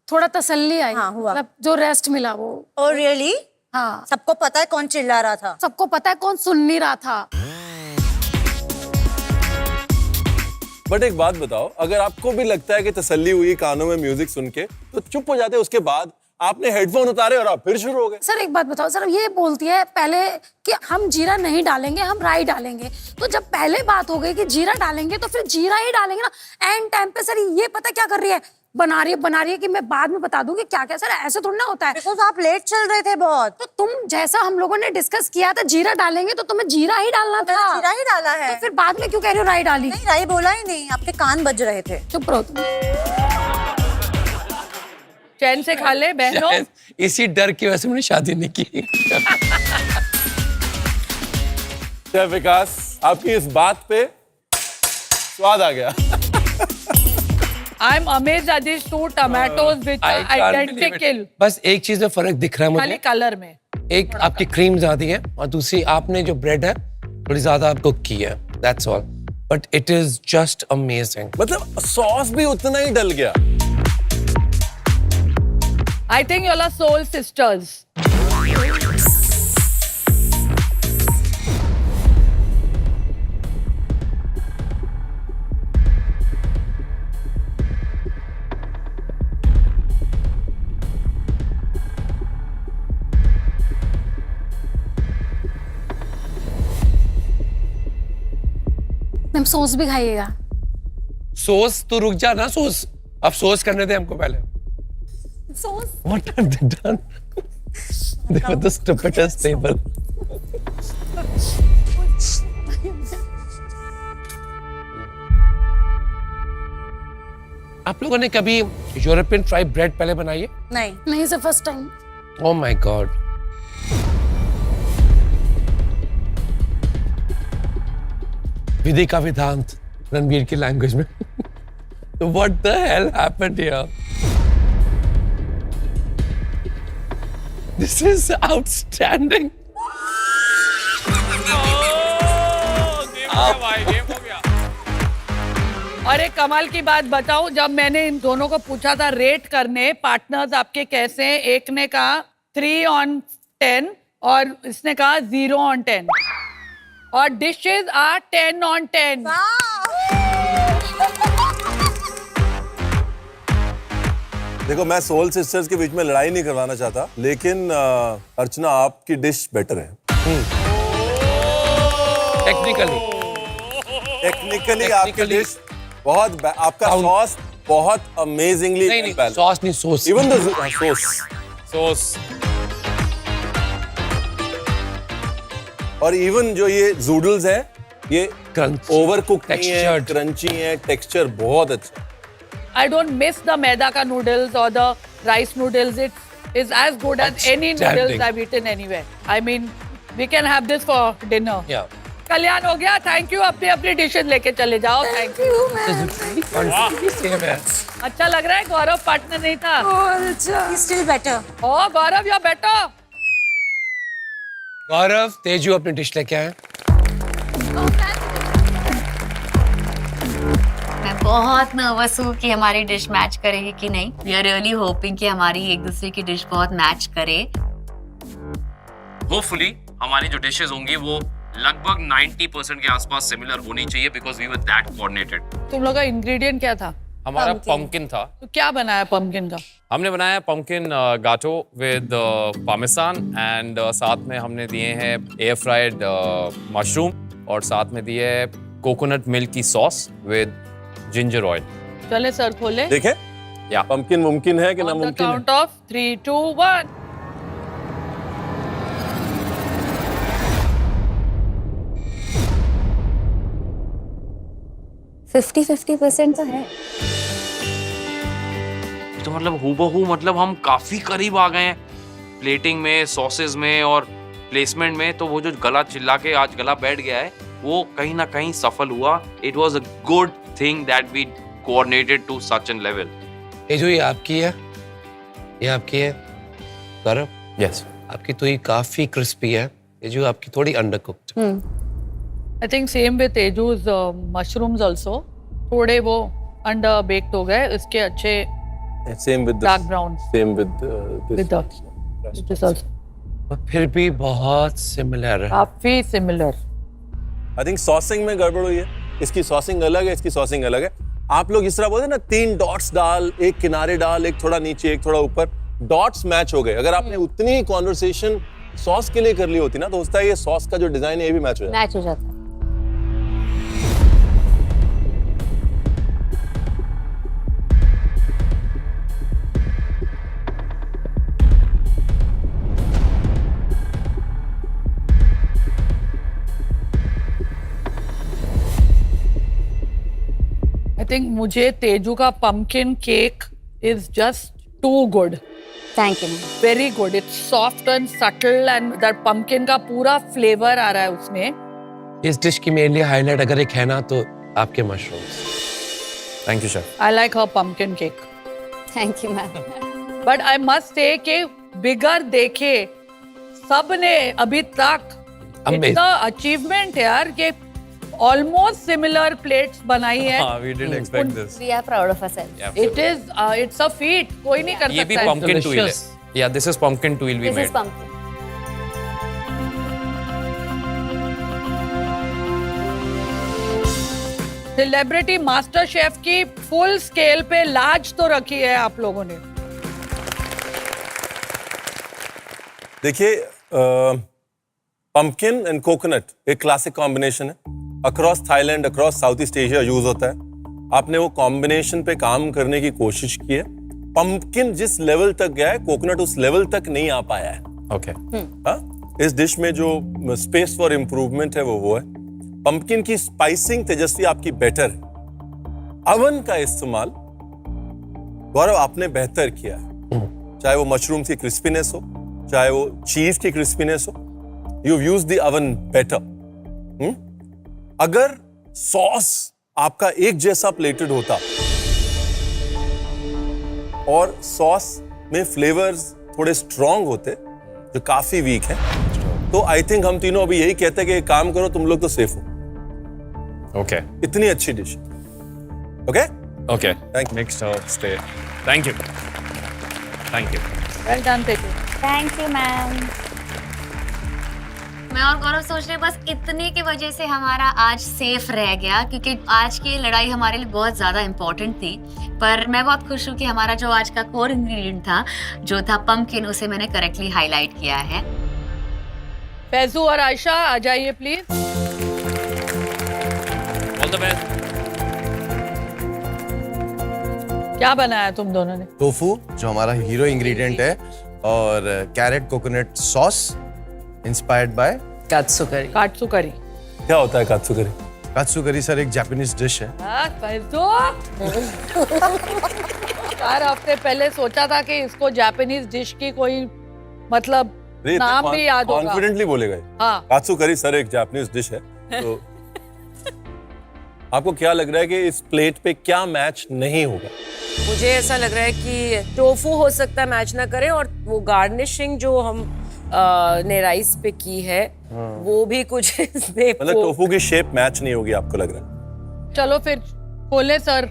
थोड़ा तसल्ली आई। हाँ, हुआ। मतलब जो रेस्ट मिला वो। Oh really? हाँ। सबको पता है कौन चिल्ला रहा था? सबको पता है कौन सुन नहीं रहा था। बट एक बात बताओ, अगर आपको भी लगता है कि तसल्ली हुई कानों में म्यूजिक सुन के, तो चुप हो जाते, उसके बाद आपने हेडफोन उतारे और आप फिर शुरू हो गए। सर एक बात बताओ, सर ये बोलती है पहले कि हम जीरा नहीं डालेंगे, हम राई डालेंगे। तो जब पहले बात हो गई कि जीरा डालेंगे तो फिर जीरा ही डालेंगे ना। एंड टाइम पे सर ये पता क्या कर रही है, बना रही है कि मैं बाद में बता दूंगी क्या क्या। सर ऐसे थोड़ी ना होता है। बिकॉज़ आप लेट चल रहे थे बहुत। तो तुम जैसा हम लोगों ने डिस्कस किया था जीरा डालेंगे तो तुम्हें जीरा ही डालना था। जीरा ही डाला है। तो फिर बाद में क्यों कह रही हो राई डाली? नहीं, राई बोला ही नहीं, आपके कान बज रहे थे। चुप रहो तुम। चैन से खा ले बहनों। इसी डर की वजह से मैंने शादी नहीं की। शेफ विकास, आपकी इस बात पे स्वाद आ गया। I am amazed at these 2 tomatoes which are identical. बस एक चीज में फर्क दिख रहा है खाली मुझे। कलर में। एक आपकी क्रीम ज्यादा है और दूसरी आपने जो ब्रेड है थोड़ी ज्यादा कुक की है। That's all. But it is just amazing. मतलब सॉस भी उतना ही डल गया। I think you all are soul sisters. Ma'am sauce भी खाइएगा। सॉस तो रुक जा ना, सॉस अब सॉस करने दे हमको पहले। Sauce What have they done? They were the stupidest table. आप लोगों ने कभी यूरोपियन फ्राई ब्रेड पहले बनाई है? नहीं sir, first time. Oh my God. विधि का विधांत रणवीर की लैंग्वेज में। What the hell happened here? This is outstanding. और एक कमाल की बात बताऊं, जब मैंने इन दोनों को पूछा था रेट करने पार्टनर्स आपके कैसे हैं, एक ने कहा 3 on 10 और इसने कहा 0 on 10 और डिशेस आर 10 on 10। देखो, मैं सोल सिस्टर्स के बीच में लड़ाई नहीं करवाना चाहता, लेकिन अर्चना आपकी डिश बेटर है। टेक्निकली आपकी डिश बहुत, आपका सॉस बहुत अमेजिंगली। नहीं, सॉस नहीं, सॉस। इवन द सॉस और इवन जो ये जूडल्स हैं, ये ओवर कुक नहीं है, क्रंची है, टेक्सचर बहुत अच्छा। I don't miss the maida ka noodles or the rice noodles. It is as good as any noodles I've eaten anywhere. I mean, we can have this for dinner. Yeah. कल्याण हो गया, थैंक यू। अपनी अपनी डिशेस लेके चले जाओ। Thank you. अच्छा लग रहा है, गौरव पार्टनर नहीं था। Still better. Oh, Gaurav you are better. Gaurav, Teju अपनी डिश लेके आए। मैं बहुत नर्वस हूँ कि हमारी डिश मैच करेगी कि नहीं। वी आर रियली होपिंग कि हमारी एक दूसरे की डिश बहुत मैच करे। होपफुली हमारी जो डिशेस होंगी वो लगभग 90% के आसपास सिमिलर होनी चाहिए because we were that coordinated. तुम लोग का इंग्रेडिएंट क्या था? हमारा पंपकिन था। तो क्या बनाया पंपकिन का? हमने बनाया पंपकिन गाटो विद पामेसान एंड साथ में हमने दिए हैं एयर फ्राइड मशरूम और साथ में दिए है कोकोनट मिल्क की सॉस विद जिंजर ऑयल। चले सर खोले। देखें या पंपकिन मुमकिन है कि ना मुमकिन है? Count of 3, 2, 1। फिफ्टी 50% तो है। तो मतलब हूबहू मतलब हम काफी करीब आ गए हैं प्लेटिंग में, सॉसेस में और प्लेसमेंट में। तो वो जो गला चिल्ला के आज गला बैठ गया है वो कहीं ना कहीं सफल हुआ। It was a good thing that we coordinated to such an level. ये जो ये आपकी है, ये आपकी है गौरव? यस। आपकी तो ये काफी क्रिस्पी है, ये जो आपकी थोड़ी अंडरकुक्ड। I think same with Teju's mushrooms also. थोड़े वो अंडर बेक्ड हो गए, इसके अच्छे Same with dark brown. Same with With this also. फिर भी बहुत सिमिलर है। काफी सिमिलर। I think सॉसिंग में गड़बड़ हुई है। इसकी सॉसिंग अलग है, इसकी सॉसिंग अलग है। आप लोग इस तरह बोलते हैं ना, 3 डॉट्स डाल, एक किनारे डाल, एक थोड़ा नीचे, एक थोड़ा ऊपर, डॉट्स मैच हो गए। अगर आपने उतनी ही कॉन्वर्सेशन सॉस के लिए कर ली होती ना, तो होता है ये सॉस का जो डिजाइन है ये भी मैच हो जाता है। मैच हो जाता है। I think मुझे तेजू का pumpkin cake is just too good. Thank you. Very good. It's soft and subtle and that pumpkin का पूरा flavor आ रहा है उसमें। इस डिश की मेनली हाईलाइट अगर एक है ना तो आपके mushrooms. Thank you chef. I like her pumpkin cake. Thank you, ma'am. But I must say कि बिगर देखे सबने अभी तक इतना अचीवमेंट है यार कि ऑलमोस्ट सिमिलर प्लेट्स बनाई है। we didn't expect this. We are proud of ourselves. It's a feat. कोई नहीं कर ये भी सकता है। pumpkin tuile है। Yeah, this is pumpkin tuile we This made. is pumpkin. Celebrity master chef की फुल स्केल पे लाज तो रखी है आप लोगों ने। देखिए पंपकिन एंड कोकोनट एक क्लासिक कॉम्बिनेशन है। Across Thailand, across south east Asia use होता है। आपने वो कॉम्बिनेशन पे काम करने की कोशिश की है। पंपकिन जिस लेवल तक गया है, कोकोनट उस लेवल तक नहीं आ पाया है। ओके। इस डिश में जो स्पेस फॉर इम्प्रूवमेंट है वो है। पंपकिन की स्पाइसिंग तेजस्वी आपकी बेटर है। अवन का इस्तेमाल गौरव आपने बेहतर किया है। चाहे वो मशरूम की क्रिस्पीनेस हो, चाहे वो चीज की क्रिस्पीनेस हो, you use the oven better. अगर सॉस आपका एक जैसा प्लेटेड होता और सॉस में फ्लेवर्स थोड़े स्ट्रॉन्ग होते जो काफी वीक है, तो आई थिंक हम तीनों अभी यही कहते हैं कि एक काम करो, तुम लोग तो सेफ हो। ओके। इतनी अच्छी dish. Okay okay. Thank next stay. Thank you. Thank you. Well done Teju. Thank you, ma'am. मैं और गौरव सोच रहे बस इतने की वजह से हमारा आज सेफ रह गया, क्योंकि आज की लड़ाई हमारे लिए बहुत ज्यादा इम्पोर्टेंट थी। पर मैं बहुत खुश हूँ कि हमारा जो आज का कोर इंग्रेडिएंट था, जो था पंपकिन, उसे मैंने करेक्टली हाईलाइट किया है। फैजू और आयशा आ जाइए प्लीज। All the best. क्या बनाया तुम दोनों ने? टोफू जो हमारा हीरो इंग्रेडिएंट है, और carrot coconut sauce inspired by katsu curry. Katsu curry क्या होता है कात्सुकरी? कात्सुकरी सर एक जापानीज डिश है। फैजू 4 हफ्ते पहले सोचा था कि इसको जापानीज डिश की कोई मतलब नाम भी याद होगा। कॉन्फिडेंटली बोलेगा। हाँ। कात्सुकरी सर एक जापानीज डिश है। तो आपको क्या लग रहा है कि इस प्लेट पे क्या मैच नहीं होगा? मुझे ऐसा लग रहा है कि टोफू हो सकता है मैच ना करे, और वो गार्निशिंग जो हम ने राइस पे की है वो भी कुछ मतलब टोफू की शेप मैच नहीं होगी, आपको लग रहा है? चलो फिर खोले sir.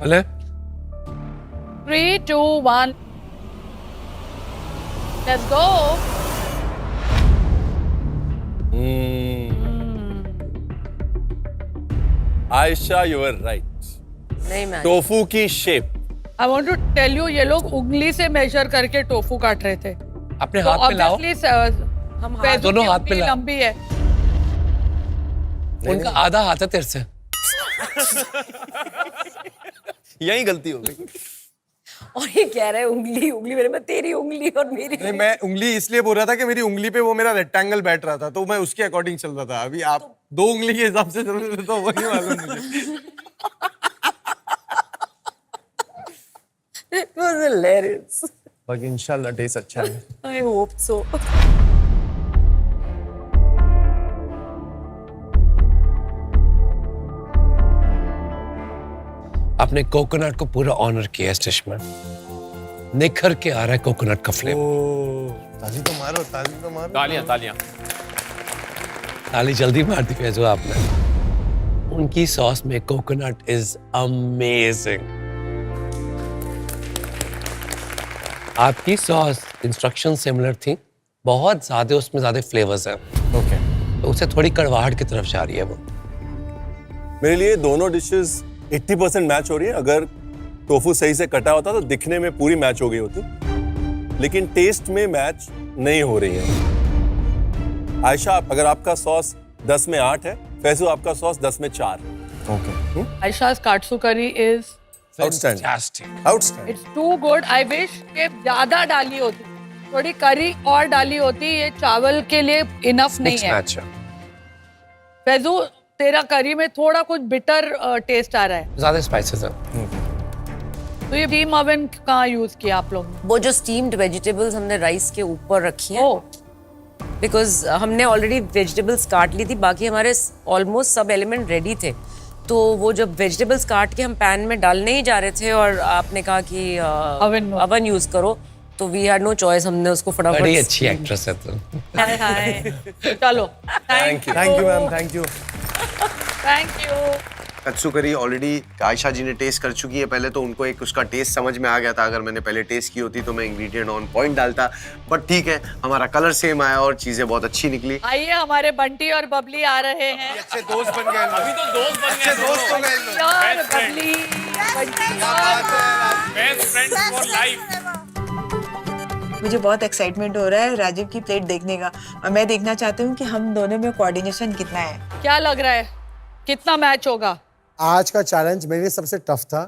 3, 2, 1 let's go. Ayesha you are right. नहीं मैं टोफू की shape, I want to tell you, ये लोग उंगली से मेजर करके टोफू काट रहे थे। अपने हाथ पे लाओ, हम दोनों हाथ पे लाओ। लंबी है, उनका आधा हाथ है तेरे से। यही गलती हो गई। और ये कह रहा है उंगली उंगली, मेरे में तेरी उंगली और मेरी। नहीं, मैं उंगली इसलिए बोल रहा था कि मेरी उंगली पे वो मेरा रेक्टेंगल बैठ रहा था, तो मैं उसके अकॉर्डिंग चल रहा था। अभी आप 2 उंगली के हिसाब से चल रहे थे, तो वही मालूम मुझे। It was hilarious. बाकी इंशाल्लाह टेस्ट अच्छा है। I hope so. आपने कोकोनट को पूरा ऑनर किया इस डिश में, निखर के आ रहा है कोकोनट का फ्लेवर। ताली तो मारो, ताली तो मारो। तालियां तालियां। ताली जल्दी मार दी फैजू आपने। उनकी सॉस में कोकोनट इज अमेजिंग। आपकी सॉस इंस्ट्रक्शन सिमिलर थी, बहुत ज्यादा उसमें ज्यादा फ्लेवर्स हैं। ओके, तो उससे थोड़ी कड़वाहट की तरफ जा रही है वो। मेरे लिए दोनों डिशेस 80% मैच हो रही है। अगर टोफू सही से कटा होता तो दिखने में पूरी मैच हो गई होती, लेकिन टेस्ट में मैच नहीं हो रही है। आयशा, अगर आपका सॉस 10 में 8 है, फैजू आपका सॉस 10 में 4। ओके, आयशा's katsu curry is outstanding. it's too good. I wish कि ज्यादा डाली होती, थोड़ी करी और डाली होती, ये चावल के लिए इनफ नहीं है। फैजू, तेरा करी में थोड़ा कुछ बिटर टेस्ट आ रहा है, ज्यादा स्पाइसेस है। तो ये स्टीम ओवन कहाँ यूज किया आप लोग? वो जो स्टीम्ड वेजिटेबल्स हमने राइस के ऊपर रखी है, बिकॉज हमने ऑलरेडी वेजिटेबल्स काट ली थी, बाकी हमारे ऑलमोस्ट सब एलिमेंट रेडी थे। तो वो जब वेजिटेबल्स काट के हम पैन में डालने ही जा रहे थे और आपने कहा कि अवन यूज करो, तो वी हैड नो चॉइस, हमने उसको फटाफट। बड़ी अच्छी एक्ट्रेस है तुम। चलो, thank you ma'am, thank you. Thank you. कच्चू करी ऑलरेडी आयशा जी ने टेस्ट कर चुकी है पहले, तो उनको एक उसका टेस्ट समझ में आ गया था। अगर मैंने पहले टेस्ट की होती तो मैं इंग्रेडिएंट ऑन पॉइंट डालता, बट ठीक है, हमारा कलर सेम आया और चीजें बहुत अच्छी निकली। आइए, हमारे बंटी और बबली आ रहे हैं। अच्छे दोस्त बन गए, अभी तो दोस्त बन गए, दोस्त हो गए। और Babli, best friends for life. मुझे बहुत एक्साइटमेंट हो रहा है राजीव की प्लेट देखने का, और मैं देखना चाहती हूँ कि हम दोनों में कोऑर्डिनेशन कितना है। क्या लग रहा है, कितना मैच होगा? आज का चैलेंज मेरे लिए सबसे टफ था,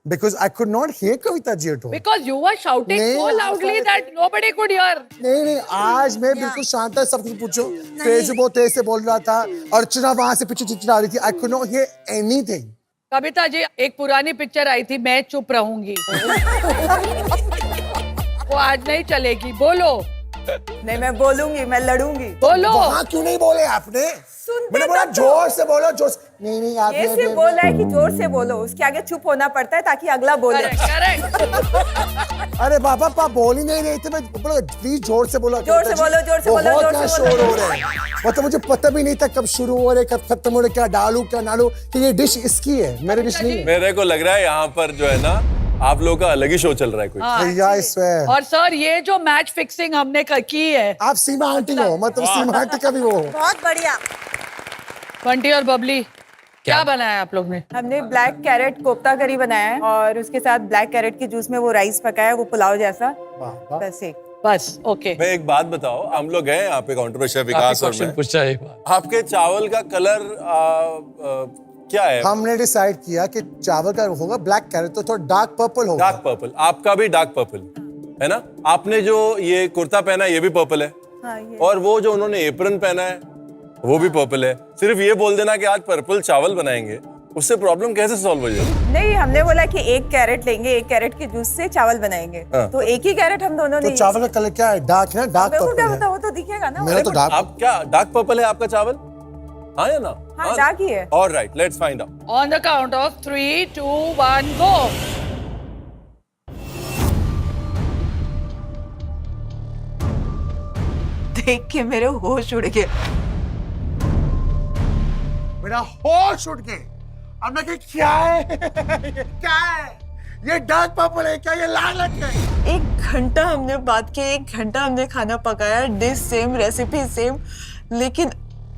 because I could not hear Kavita ji at all. Because you were shouting so loudly that nobody could hear. नहीं, आज मैं बिल्कुल शांत था, सब कुछ पूछो। फेज बहुत तेज से बोल रहा था, अर्चना वहां से पीछे चिल्ला रही थी। I could not hear anything. Kavita ji, एक पुरानी पिक्चर आई थी, मैं चुप रहूंगी। वो आज नहीं चलेगी, बोलो। नहीं, मैं बोलूंगी, मैं लड़ूंगी। बोलो। वहाँ क्यों नहीं बोले आपने? मैंने बोला जोर से बोलो, जोर से। नहीं आपने ये सिर्फ बोला है कि जोर से बोलो, उसके आगे चुप होना पड़ता है ताकि अगला बोले। अरे बाबा, आप बोल ही नहीं रहे थे। मैं बोला प्लीज जोर से बोलो, जोर से बोलो, जोर से बोलो, जोर से शोर हो रहा है। मतलब मुझे पता भी नहीं था कब शुरू हो रहे, कब खत्म हो रहे, क्या डालूं क्या ना डालूं, कि ये डिश इसकी है, मेरी डिश नहीं है। मेरे को लग रहा है यहाँ पर जो है ना, आप लोगों का अलग ही शो चल रहा है कोई। भैया इसमें। और सर, ये जो मैच फिक्सिंग हमने की है, आप सीमा आंटी हो, मतलब सीमा आंटी का भी वो। बहुत बढ़िया। बंटी और बबली, क्या बनाया आप लोग ने? हमने ब्लैक कैरेट कोफ्ता करी बनाया है, और उसके साथ ब्लैक कैरेट के जूस में वो राइस पकाया, वो पुलाव जैसा। बस एक। बस, ओके। मैं एक बात बताओ, हम लोग हैं यहाँ पे काउंटर पे, शेफ विकास और मैं। पूछा एक बार, आपके चावल का कलर क्या है? हमने डिसाइड किया कि चावल का होगा ब्लैक कैरेट, तो थोड़ा डार्क पर्पल होगा। डार्क पर्पल, आपका भी डार्क पर्पल है ना? आपने जो ये कुर्ता पहना है ये भी पर्पल है, हाँ, ये। और वो जो उन्होंने एप्रन पहना है वो भी पर्पल है। सिर्फ ये बोल देना कि आज पर्पल चावल बनाएंगे, उससे प्रॉब्लम कैसे सॉल्व हो जाएगी? नहीं, हमने बोला कि एक कैरेट लेंगे, एक कैरेट के जूस से चावल बनाएंगे। हाँ। तो एक ही कैरेट हम दोनों ने। तो चावल का कलर क्या है? डार्क है ना? डार्क क्या पर्पल है। वो तो दिखेगा ना। मेरा तो डार्क। आप क्या डार्क पर्पल है आपका चावल? हाँ या ना? हाँ, डार्क ही है। Alright, let's find out. On the count of 3, 2, 1, गो। देख के मेरे होश उड़ गए। मेरा होश उड़ गए। अब मैं क्या है? क्या है? ये डार्क पर्पल है क्या? ये लाल है? 1 घंटा हमने बात की, 1 घंटा हमने खाना पकाया, डिश सेम, रेसिपी सेम, लेकिन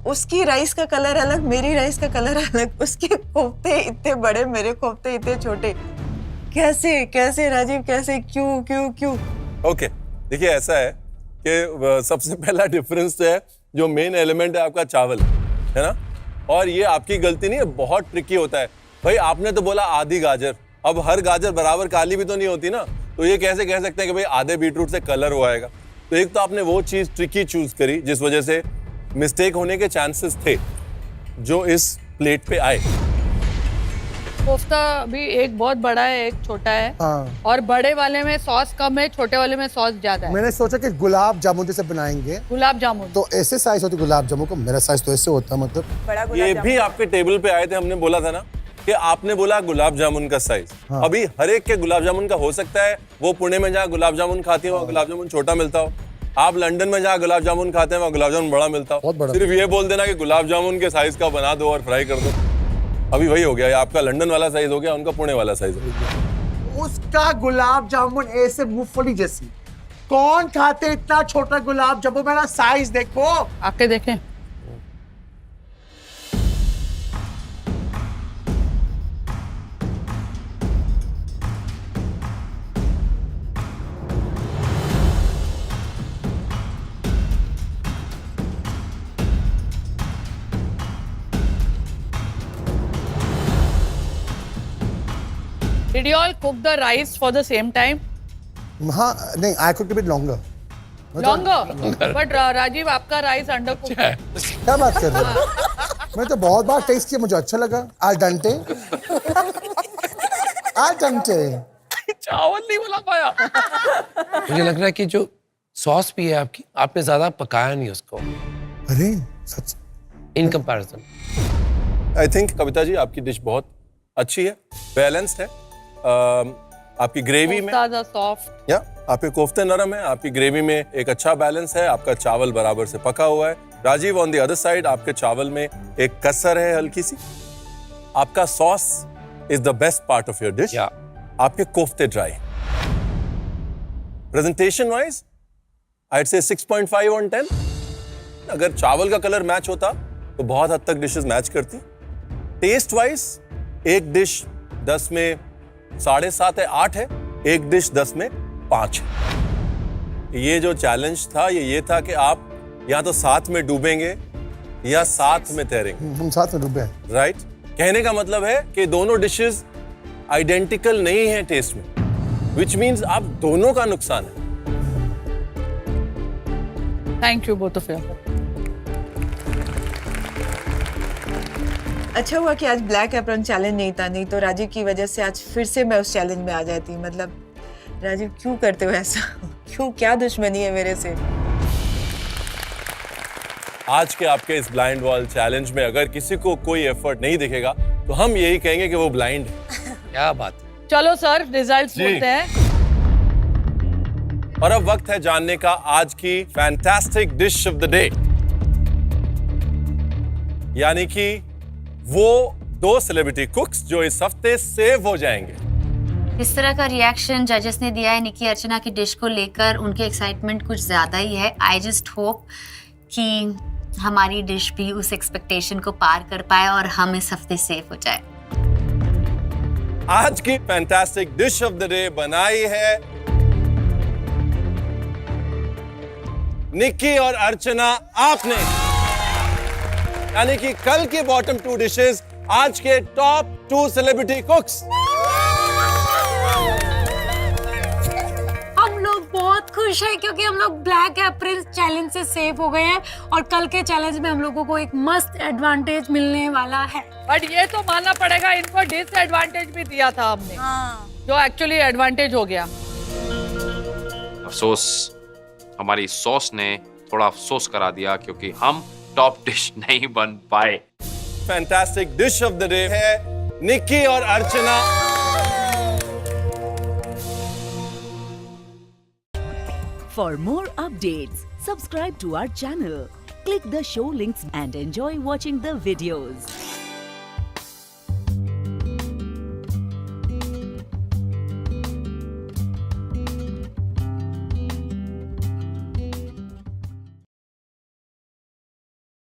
उसकी राइस का कलर अलग, मेरी राइस का कलर अलग, उसके कोफ्ते इतने बड़े, मेरे कोफ्ते इतने छोटे। कैसे कैसे राजीव, कैसे, क्यों क्यों क्यों? ओके, देखिए ऐसा है कि सबसे पहला डिफरेंस तो है जो मेन एलिमेंट है आपका चावल, है ना? और ये आपकी गलती नहीं है, बहुत ट्रिकी होता है। भाई आपने तो बोला आधी गाजर, अब हर गाजर बराबर काली भी तो नहीं होती ना, तो ये कैसे कह सकते हैं कि भाई आधे बीटरूट से कलर हो आएगा? तो एक तो आपने वो चीज ट्रिकी चूज करी जिस वजह से मिस्टेक होने के चांसेस थे जो इस प्लेट पे आए। कोफ्ता भी एक बहुत बड़ा है, एक छोटा है। हाँ। और बड़े वाले में सॉस कम है, छोटे वाले में सॉस ज्यादा है। मैंने सोचा कि गुलाब जामुन जैसे बनाएंगे। गुलाब जामुन तो ऐसे साइज होती गुलाब जामुन को, मेरा साइज तो ऐसे होता है, मतलब बड़ा ये भी आपके टेबल पे आए थे, हमने बोला था ना कि आपने बोला गुलाब जामुन का साइज। हाँ। अभी हर एक के गुलाब जामुन का हो सकता है, वो पुणे में जहाँ गुलाब जामुन खाती है वहाँ गुलाब जामुन छोटा मिलता हो, आप लंदन में जहाँ गुलाब जामुन खाते हैं वहाँ गुलाब जामुन बड़ा मिलता हो। बड़ा। सिर्फ ये बोल देना कि गुलाब जामुन के साइज का बना दो और फ्राई कर दो, अभी वही हो गया। आपका लंदन वाला साइज हो गया, उनका पुणे वाला साइज हो गया। उसका गुलाब जामुन ऐसे मूंगफली जैसी, कौन खाते इतना छोटा गुलाब जामुन? मेरा साइज देखो, आके देखें। Did you all cook the rice for the same time? हाँ नहीं, I cooked a bit longer. Longer? But Rajiv आपका राइस अंडर कुक है। क्या बात कर रहे हो? मैं तो बहुत बार टेस्ट किया, मुझे अच्छा लगा। al dente। चावल नहीं बना पाया। मुझे लग रहा है कि जो सॉस भी है आपकी, आपने ज्यादा पकाया नहीं उसको। अरे सच? In comparison I think Kavita ji आपकी डिश बहुत अच्छी है, बैलेंस्ड है। आपकी ग्रेवी में सॉफ्ट, या आपके कोफ्ते नरम है, आपकी ग्रेवी में एक अच्छा बैलेंस है, आपका चावल बराबर से पका हुआ है। Rajiv on the other side, आपके चावल में एक कसर है हल्की सी। आपका sauce is the best part of your dish. आपके कोफ्ते ड्राई। प्रेजेंटेशन वाइज आई से 6.5 on 10। अगर चावल का कलर मैच होता तो बहुत हद तक डिशेस मैच करती। टेस्ट वाइज एक डिश 10 में 7.5 है, 8 है, एक डिश 10 में 5 है। ये जो चैलेंज था ये था कि आप या तो साथ में डूबेंगे या साथ में तैरेंगे। हम साथ में डूबे हैं। राइट? कहने का मतलब है कि दोनों डिशेस आइडेंटिकल नहीं है टेस्ट में, विच मीन्स आप दोनों का नुकसान है। Thank you both of you. अच्छा हुआ कि आज ब्लैक एप्रन चैलेंज नहीं था, नहीं तो राजीव की वजह से आज फिर से मैं उस चैलेंज में आ जाती। मतलब राजीव क्यों करते हो ऐसा? क्यों, क्या दुश्मनी है मेरे से? आज के आपके इस ब्लाइंड वॉल चैलेंज में अगर किसी को कोई एफर्ट नहीं दिखेगा तो हम यही कहेंगे कि वो ब्लाइंड है। क्या बात। चलो सर, रिजल्ट्स बोलते हैं। और अब वक्त है जानने का आज की fantastic dish of the day, यानी कि वो 2 सेलिब्रिटी कुक्स जो इस हफ्ते सेव हो जाएंगे। इस तरह का रिएक्शन जजेस ने दिया है निकी अर्चना की डिश को लेकर, उनके एक्साइटमेंट कुछ ज्यादा ही है। आई जस्ट होप कि हमारी डिश भी उस एक्सपेक्टेशन को पार कर पाए और हम इस हफ्ते सेफ हो जाए। आज की fantastic dish of the day बनाई है निकी और अर्चना आपने, यानी कि कल के बॉटम 2 डिशेस आज के टॉप 2 सेलिब्रिटी कुक्स। हम लोग बहुत खुश हैं क्योंकि हम लोग ब्लैक एप्रन चैलेंज से सेव हो गए हैं और कल के चैलेंज में हम लोगों को एक मस्त एडवांटेज मिलने वाला है। बट ये तो मानना पड़ेगा, इनको डिसएडवांटेज भी दिया था हमने, जो एक्चुअली एडवांटेज हो गया। अफसोस हमारी सॉस ने थोड़ा अफसोस करा दिया क्योंकि हम टॉप डिश नहीं बन पाए। Fantastic dish of the day है निकी और अर्चना। For more updates, subscribe to our channel, click the show links and enjoy watching the videos.